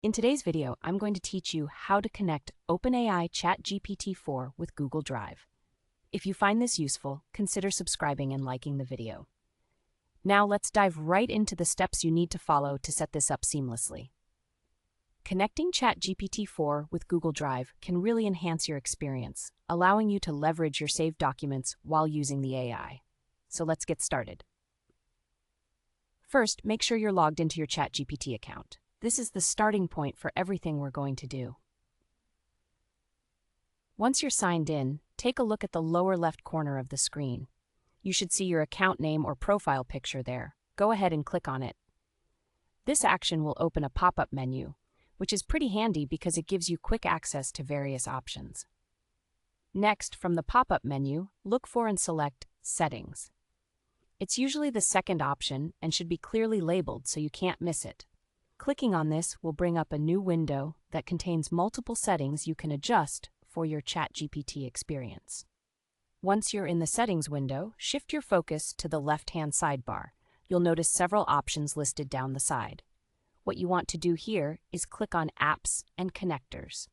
In today's video, I'm going to teach you how to connect OpenAI ChatGPT 4 with Google Drive. If you find this useful, consider subscribing and liking the video. Now let's dive right into the steps you need to follow to set this up seamlessly. Connecting ChatGPT 4 with Google Drive can really enhance your experience, allowing you to leverage your saved documents while using the AI. So let's get started. First, make sure you're logged into your ChatGPT account. This is the starting point for everything we're going to do. Once you're signed in, take a look at the lower left corner of the screen. You should see your account name or profile picture there. Go ahead and click on it. This action will open a pop-up menu, which is pretty handy because it gives you quick access to various options. Next, from the pop-up menu, look for and select Settings. It's usually the second option and should be clearly labeled so you can't miss it. Clicking on this will bring up a new window that contains multiple settings you can adjust for your ChatGPT experience. Once you're in the settings window, shift your focus to the left-hand sidebar. You'll notice several options listed down the side. What you want to do here is click on Apps and Connectors.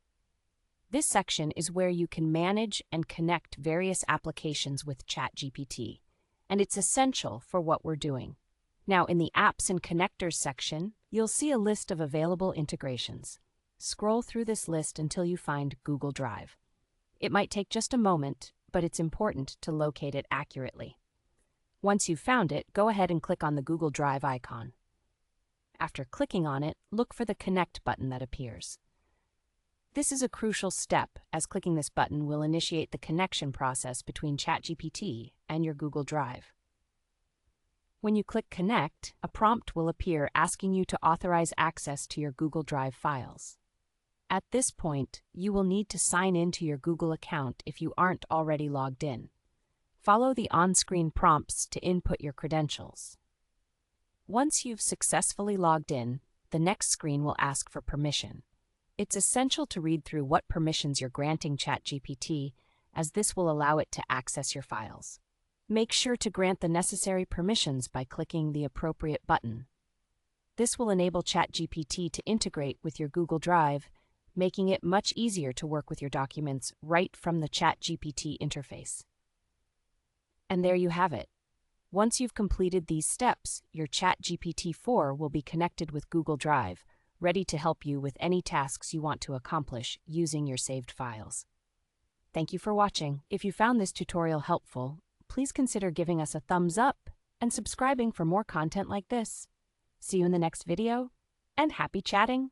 This section is where you can manage and connect various applications with ChatGPT, and it's essential for what we're doing. Now, in the Apps and Connectors section, you'll see a list of available integrations. Scroll through this list until you find Google Drive. It might take just a moment, but it's important to locate it accurately. Once you've found it, go ahead and click on the Google Drive icon. After clicking on it, look for the Connect button that appears. This is a crucial step, as clicking this button will initiate the connection process between ChatGPT and your Google Drive. When you click Connect, a prompt will appear asking you to authorize access to your Google Drive files. At this point, you will need to sign in to your Google account if you aren't already logged in. Follow the on-screen prompts to input your credentials. Once you've successfully logged in, the next screen will ask for permission. It's essential to read through what permissions you're granting ChatGPT, as this will allow it to access your files. Make sure to grant the necessary permissions by clicking the appropriate button. This will enable ChatGPT to integrate with your Google Drive, making it much easier to work with your documents right from the ChatGPT interface. And there you have it. Once you've completed these steps, your ChatGPT 4 will be connected with Google Drive, ready to help you with any tasks you want to accomplish using your saved files. Thank you for watching. If you found this tutorial helpful, please consider giving us a thumbs up and subscribing for more content like this. See you in the next video, and happy chatting!